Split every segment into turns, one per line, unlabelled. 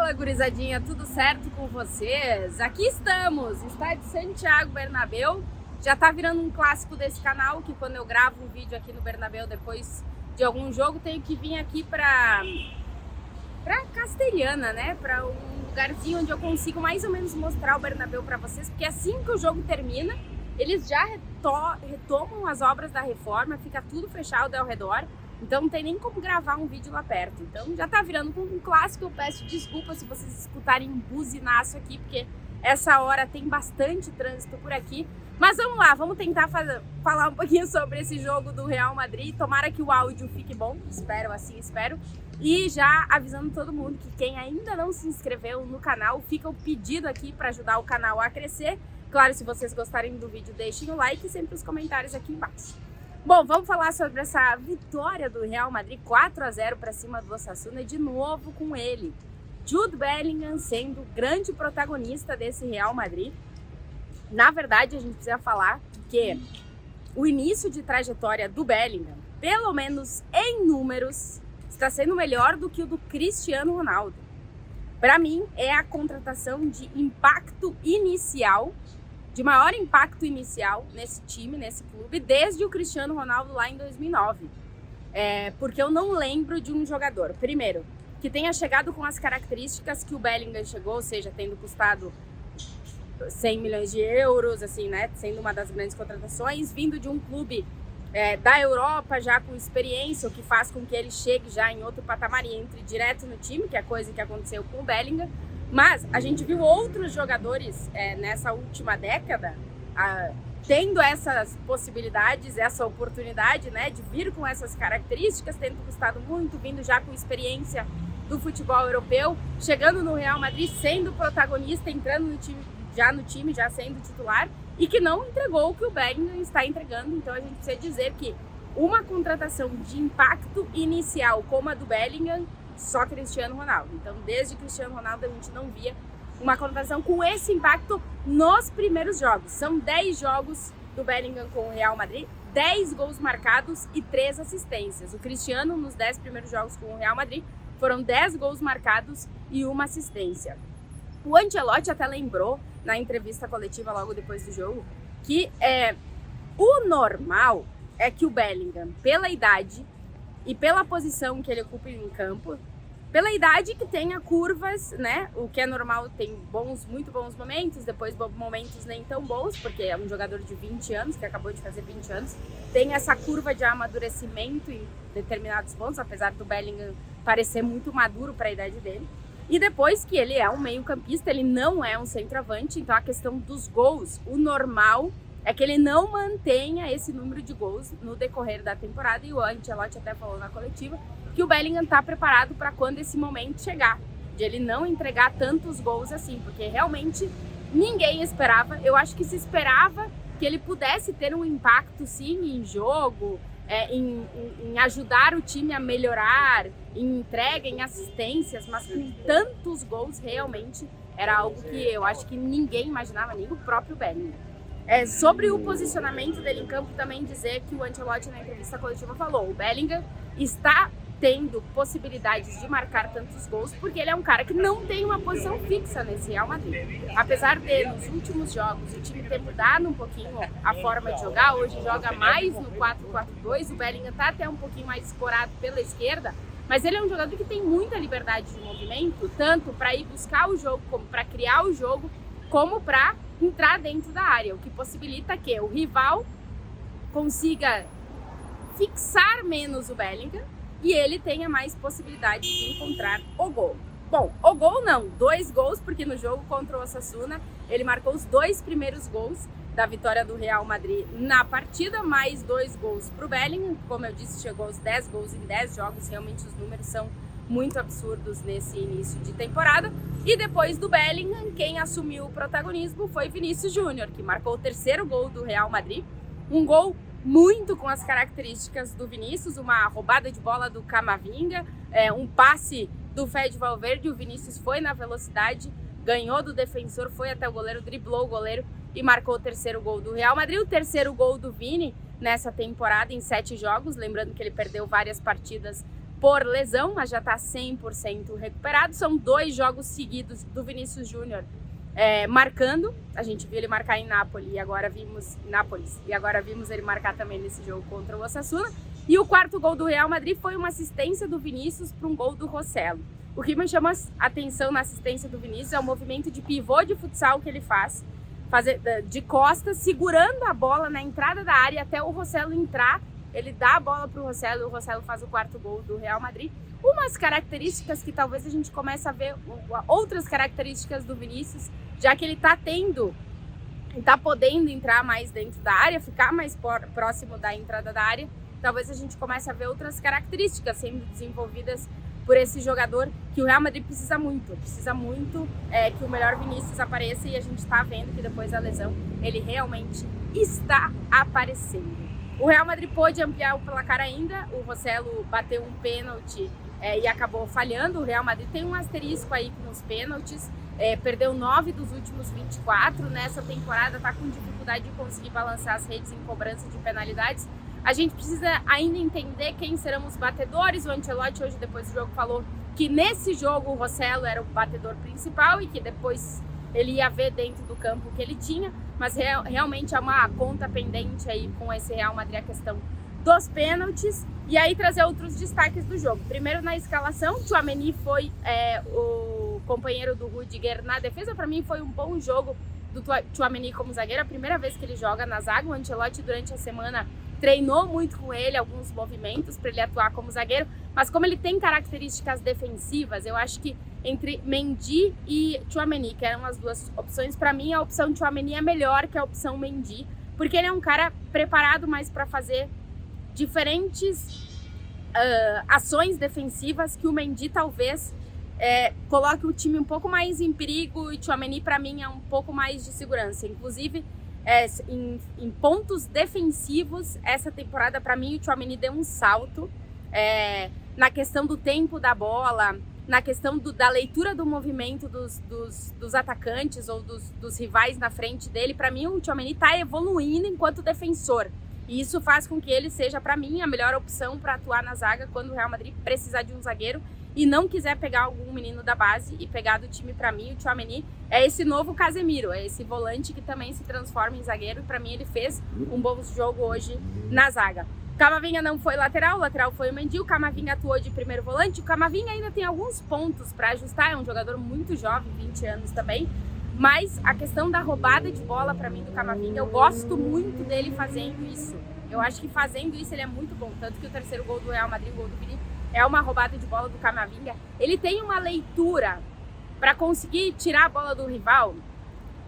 Fala, gurizadinha, tudo certo com vocês? Aqui estamos, estádio Santiago Bernabéu. Já tá virando um clássico desse canal, que quando eu gravo um vídeo aqui no Bernabéu depois de algum jogo, tenho que vir aqui pra Castelhana, né? Pra um lugarzinho onde eu consigo mais ou menos mostrar o Bernabéu pra vocês, porque assim que o jogo termina, eles já retomam as obras da reforma, fica tudo fechado ao redor. Então não tem nem como gravar um vídeo lá perto. Então já tá virando um clássico. Eu peço desculpa se vocês escutarem um buzinaço aqui, porque essa hora tem bastante trânsito por aqui. Mas vamos lá, vamos tentar falar um pouquinho sobre esse jogo do Real Madrid. Tomara que o áudio fique bom, espero. E já avisando todo mundo que quem ainda não se inscreveu no canal, fica o pedido aqui para ajudar o canal a crescer. Claro, se vocês gostarem do vídeo, deixem o like e sempre os comentários aqui embaixo. Bom, vamos falar sobre essa vitória do Real Madrid 4-0 para cima do Osasuna, de novo com ele, Jude Bellingham, sendo o grande protagonista desse Real Madrid. Na verdade, a gente precisa falar que o início de trajetória do Bellingham, pelo menos em números, está sendo melhor do que o do Cristiano Ronaldo. Para mim, é a contratação de impacto inicial, de maior impacto inicial nesse time, nesse clube, desde o Cristiano Ronaldo lá em 2009. Porque eu não lembro de um jogador, primeiro, que tenha chegado com as características que o Bellingham chegou, ou seja, tendo custado 100 milhões de euros, assim, né, sendo uma das grandes contratações, vindo de um clube da Europa já com experiência, o que faz com que ele chegue já em outro patamar e entre direto no time, que é a coisa que aconteceu com o Bellingham. Mas a gente viu outros jogadores nessa última década tendo essas possibilidades, essa oportunidade, né, de vir com essas características, tendo custado muito, vindo já com experiência do futebol europeu, chegando no Real Madrid, sendo protagonista, entrando no time, já sendo titular, e que não entregou o que o Bellingham está entregando. Então a gente precisa dizer que uma contratação de impacto inicial como a do Bellingham, só Cristiano Ronaldo. Então, desde Cristiano Ronaldo, a gente não via uma contratação com esse impacto nos primeiros jogos. São 10 jogos do Bellingham com o Real Madrid, 10 gols marcados e 3 assistências. O Cristiano, nos 10 primeiros jogos com o Real Madrid, foram 10 gols marcados e 1 assistência. O Ancelotti até lembrou, na entrevista coletiva logo depois do jogo, que o normal é que o Bellingham, pela idade e pela posição que ele ocupa em campo, pela idade que tenha curvas, né? O que é normal, tem muito bons momentos, depois momentos nem tão bons, porque é um jogador de 20 anos, que acabou de fazer 20 anos, tem essa curva de amadurecimento em determinados pontos, apesar do Bellingham parecer muito maduro para a idade dele. E depois que ele é um meio-campista, ele não é um centroavante, então a questão dos gols, o normal é que ele não mantenha esse número de gols no decorrer da temporada, e o Ancelotti até falou na coletiva que o Bellingham está preparado para quando esse momento chegar, de ele não entregar tantos gols assim, porque realmente ninguém esperava. Eu acho que se esperava que ele pudesse ter um impacto sim em jogo, em ajudar o time a melhorar, em entrega, em assistências, mas com tantos gols realmente era algo que eu acho que ninguém imaginava, nem o próprio Bellingham. Sobre o posicionamento dele em campo, também dizer que o Ancelotti na entrevista coletiva falou: o Bellingham está tendo possibilidades de marcar tantos gols porque ele é um cara que não tem uma posição fixa nesse Real Madrid. Apesar de, nos últimos jogos, o time ter mudado um pouquinho a forma de jogar, hoje joga mais no 4-4-2, o Bellingham está até um pouquinho mais escorado pela esquerda, mas ele é um jogador que tem muita liberdade de movimento, tanto para ir buscar o jogo, como para criar o jogo, como para entrar dentro da área, o que possibilita que o rival consiga fixar menos o Bellingham e ele tenha mais possibilidade de encontrar o gol. Bom, o gol não, 2 gols, porque no jogo contra o Osasuna ele marcou os 2 primeiros gols da vitória do Real Madrid na partida, mais 2 gols para o Bellingham. Como eu disse, chegou aos 10 gols em 10 jogos, realmente os números são muito absurdos nesse início de temporada. E depois do Bellingham, quem assumiu o protagonismo foi Vinícius Júnior, que marcou o 3º gol do Real Madrid, um gol muito com as características do Vinícius, uma roubada de bola do Camavinga, um passe do Fede Valverde, o Vinícius foi na velocidade, ganhou do defensor, foi até o goleiro, driblou o goleiro e marcou o 3º gol do Real Madrid. O 3º gol do Vini nessa temporada em 7 jogos, lembrando que ele perdeu várias partidas por lesão, mas já está 100% recuperado. São 2 jogos seguidos do Vinícius Júnior marcando. A gente viu ele marcar em Nápoles e agora vimos ele marcar também nesse jogo contra o Osasuna. E o 4º gol do Real Madrid foi uma assistência do Vinícius para um gol do Rossello. O que me chama a atenção na assistência do Vinícius é o movimento de pivô de futsal que ele faz de costas, segurando a bola na entrada da área até o Rossello entrar. Ele dá a bola para o Rossello e o Rossello faz o 4º gol do Real Madrid. Umas características que talvez a gente comece a ver outras características do Vinícius, já que ele está podendo entrar mais dentro da área, ficar mais próximo da entrada da área. Talvez a gente comece a ver outras características sendo desenvolvidas por esse jogador que o Real Madrid precisa muito que o melhor Vinícius apareça, e a gente está vendo que depois da lesão ele realmente está aparecendo. O Real Madrid pôde ampliar o placar ainda, o Rossello bateu um pênalti e acabou falhando. O Real Madrid tem um asterisco aí nos pênaltis, perdeu 9 dos últimos 24, nessa temporada está com dificuldade de conseguir balançar as redes em cobrança de penalidades. A gente precisa ainda entender quem serão os batedores. O Ancelotti hoje, depois do jogo, falou que nesse jogo o Rossello era o batedor principal e que depois ele ia ver dentro do campo o que ele tinha, mas realmente é uma conta pendente aí com esse Real Madrid, a questão dos pênaltis. E aí trazer outros destaques do jogo. Primeiro, na escalação, Tchouaméni foi o companheiro do Rudiger na defesa. Para mim foi um bom jogo do Tchouaméni como zagueiro, a primeira vez que ele joga na zaga. O Ancelotti durante a semana treinou muito com ele alguns movimentos para ele atuar como zagueiro, mas como ele tem características defensivas, eu acho que entre Mendy e Tchouaméni, que eram as 2 opções, para mim a opção Tchouaméni é melhor que a opção Mendy, porque ele é um cara preparado mais para fazer diferentes ações defensivas que o Mendy talvez coloque o time um pouco mais em perigo, e Tchouaméni para mim é um pouco mais de segurança. Inclusive em pontos defensivos, essa temporada para mim o Tchouaméni deu um salto na questão do tempo da bola, na questão da leitura do movimento dos atacantes ou dos rivais na frente dele. Para mim o Tchouaméni está evoluindo enquanto defensor, e isso faz com que ele seja, para mim, a melhor opção para atuar na zaga quando o Real Madrid precisar de um zagueiro e não quiser pegar algum menino da base e pegar do time. Para mim o Tchouaméni é esse novo Casemiro, é esse volante que também se transforma em zagueiro, e para mim ele fez um bom jogo hoje na zaga. Camavinga não foi lateral, o lateral foi o Mendy. O Camavinga atuou de primeiro volante. O Camavinga ainda tem alguns pontos para ajustar, é um jogador muito jovem, 20 anos também, mas a questão da roubada de bola, para mim, do Camavinga, eu gosto muito dele fazendo isso. Eu acho que fazendo isso ele é muito bom, tanto que o 3º gol do Real Madrid, o gol do Vini, é uma roubada de bola do Camavinga. Ele tem uma leitura para conseguir tirar a bola do rival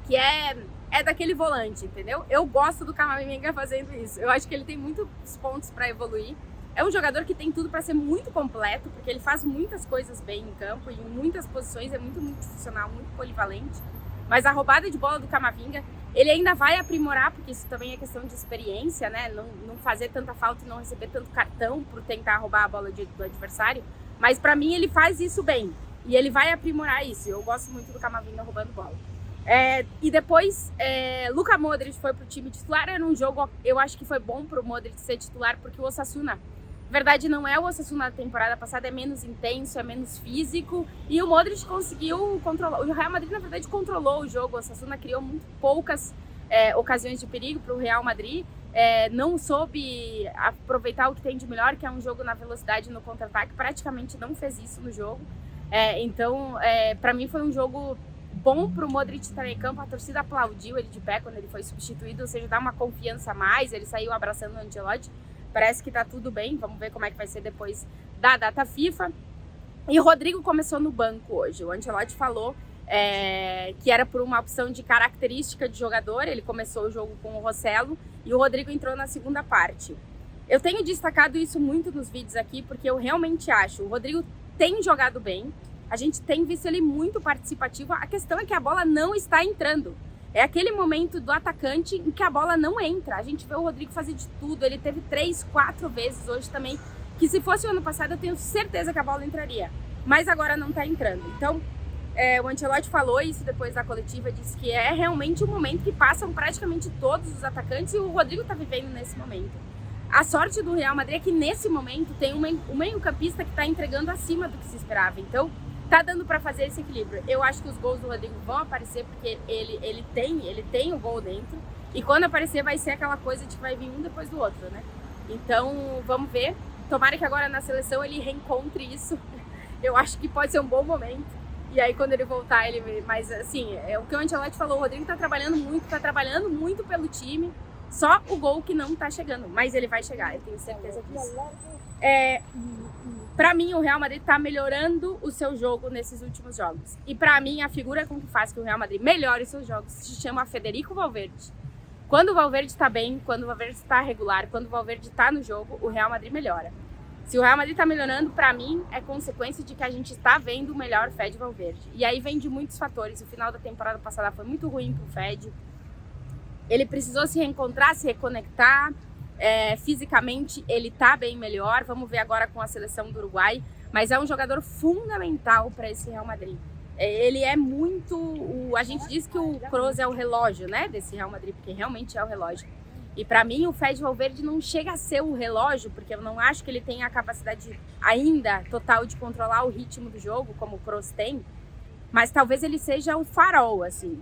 que é daquele volante, entendeu? Eu gosto do Camavinga fazendo isso. Eu acho que ele tem muitos pontos para evoluir. É um jogador que tem tudo para ser muito completo, porque ele faz muitas coisas bem em campo e em muitas posições, é muito funcional, muito polivalente. Mas a roubada de bola do Camavinga, ele ainda vai aprimorar, porque isso também é questão de experiência, né? Não fazer tanta falta e não receber tanto cartão por tentar roubar a bola do adversário. Mas para mim ele faz isso bem, e ele vai aprimorar isso. Eu gosto muito do Camavinga roubando bola. E depois, Luka Modric foi pro time titular. Era um jogo, eu acho que foi bom pro Modric ser titular, porque o Osasuna, na verdade, não é o Osasuna da temporada passada, é menos intenso, é menos físico, e o Modric conseguiu controlar. O Real Madrid, na verdade, controlou o jogo. O Osasuna criou muito poucas ocasiões de perigo para o Real Madrid, não soube aproveitar o que tem de melhor, que é um jogo na velocidade, no contra-ataque. Praticamente não fez isso no jogo. Então, para mim, foi um jogo bom para o Modric estar em campo. A torcida aplaudiu ele de pé quando ele foi substituído, ou seja, dá uma confiança a mais. Ele saiu abraçando o Ancelotti. Parece que tá tudo bem, vamos ver como é que vai ser depois da data FIFA. E o Rodrigo começou no banco hoje. O Ancelotti falou que era por uma opção de característica de jogador. Ele começou o jogo com o Rossello e o Rodrigo entrou na segunda parte. Eu tenho destacado isso muito nos vídeos aqui, porque eu realmente acho. O Rodrigo tem jogado bem, a gente tem visto ele muito participativo. A questão é que a bola não está entrando. É aquele momento do atacante em que a bola não entra. A gente vê o Rodrigo fazer de tudo. Ele teve 3, 4 vezes hoje também, que se fosse o ano passado eu tenho certeza que a bola entraria. Mas agora não está entrando. Então, o Ancelotti falou isso depois da coletiva, disse que é realmente um momento que passam praticamente todos os atacantes, e o Rodrigo está vivendo nesse momento. A sorte do Real Madrid é que nesse momento tem um meio-campista que está entregando acima do que se esperava. Então, tá dando para fazer esse equilíbrio. Eu acho que os gols do Rodrigo vão aparecer porque ele tem o gol dentro. E quando aparecer vai ser aquela coisa de que vai vir um depois do outro, né? Então, vamos ver. Tomara que agora na seleção ele reencontre isso. Eu acho que pode ser um bom momento. E aí quando ele voltar, mas assim, é o que o Ancelotti falou, o Rodrigo tá trabalhando muito pelo time. Só o gol que não tá chegando, mas ele vai chegar, eu tenho certeza disso. Pra mim, o Real Madrid tá melhorando o seu jogo nesses últimos jogos. E pra mim, a figura com que faz que o Real Madrid melhore os seus jogos se chama Federico Valverde. Quando o Valverde tá bem, quando o Valverde tá regular, quando o Valverde tá no jogo, o Real Madrid melhora. Se o Real Madrid tá melhorando, pra mim, é consequência de que a gente está vendo o melhor Fede Valverde. E aí vem de muitos fatores. O final da temporada passada foi muito ruim pro Fede. Ele precisou se reencontrar, se reconectar. Fisicamente, ele tá bem melhor. Vamos ver agora com a seleção do Uruguai. Mas é um jogador fundamental para esse Real Madrid. Ele é muito... A gente diz que o Kroos é o relógio, né, desse Real Madrid, porque realmente é o relógio. E para mim, o Fede Valverde não chega a ser o relógio, porque eu não acho que ele tenha a capacidade ainda total de controlar o ritmo do jogo, como o Kroos tem. Mas talvez ele seja o farol, assim.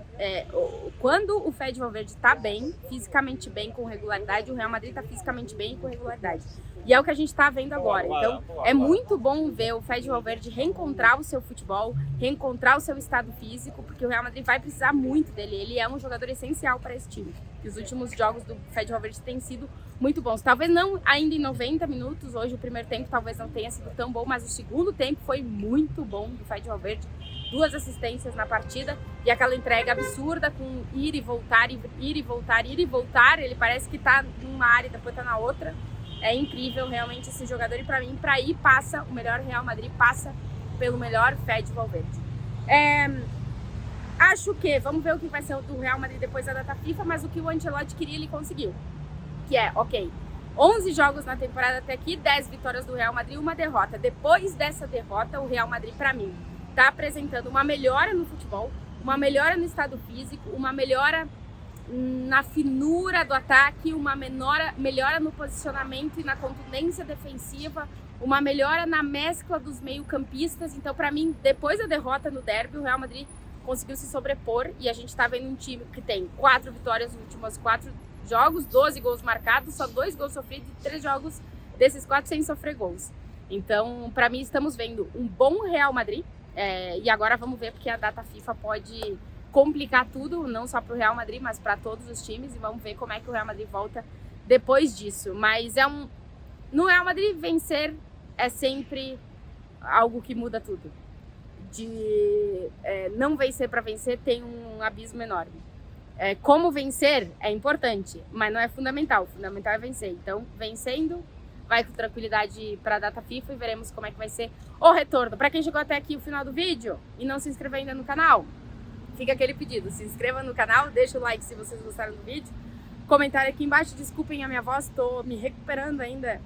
Quando o Fede Valverde tá bem, fisicamente bem, com regularidade, o Real Madrid tá fisicamente bem e com regularidade. E é o que a gente tá vendo agora. Então, é muito bom ver o Fede Valverde reencontrar o seu futebol, reencontrar o seu estado físico, porque o Real Madrid vai precisar muito dele. Ele é um jogador essencial para esse time. E os últimos jogos do Fede Valverde têm sido muito bons. Talvez não ainda em 90 minutos, hoje o primeiro tempo talvez não tenha sido tão bom, mas o segundo tempo foi muito bom do Fede Valverde. 2 assistências na partida e aquela entrega absurda com ir e voltar, ir e voltar, ir e voltar. Ele parece que tá numa área e depois tá na outra. É incrível realmente esse jogador e para mim, para ir passa, o melhor Real Madrid passa pelo melhor Fede Valverde. Acho que, vamos ver o que vai ser do Real Madrid depois da data FIFA, mas o que o Ancelotti queria ele conseguiu. Que é, 11 jogos na temporada até aqui, 10 vitórias do Real Madrid e 1 derrota. Depois dessa derrota, o Real Madrid, para mim, está apresentando uma melhora no futebol, uma melhora no estado físico, uma melhora na finura do ataque, uma melhora no posicionamento e na contundência defensiva, uma melhora na mescla dos meio-campistas. Então, para mim, depois da derrota no derby, o Real Madrid conseguiu se sobrepor e a gente está vendo um time que tem 4 vitórias nos últimos 4 jogos, 12 gols marcados, só 2 gols sofridos e 3 jogos desses 4 sem sofrer gols. Então, para mim, estamos vendo um bom Real Madrid. E agora vamos ver, porque a data FIFA pode complicar tudo, não só para o Real Madrid, mas para todos os times, e vamos ver como é que o Real Madrid volta depois disso. Mas no Real Madrid, vencer é sempre algo que muda tudo. Não vencer para vencer tem um abismo enorme. Como vencer é importante, mas não é fundamental. O fundamental é vencer. Então, vencendo, vai com tranquilidade para a data FIFA e veremos como é que vai ser o retorno. Para quem chegou até aqui o final do vídeo e não se inscreveu ainda no canal, fica aquele pedido, se inscreva no canal, deixa o like se vocês gostaram do vídeo, comentário aqui embaixo, desculpem a minha voz, estou me recuperando ainda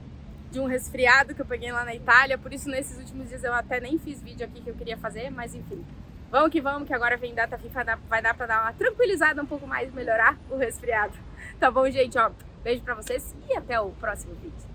de um resfriado que eu peguei lá na Itália, por isso nesses últimos dias eu até nem fiz vídeo aqui que eu queria fazer, mas enfim, vamos, que agora vem data FIFA, vai dar para dar uma tranquilizada um pouco mais, melhorar o resfriado. Tá bom, gente? Beijo para vocês e até o próximo vídeo.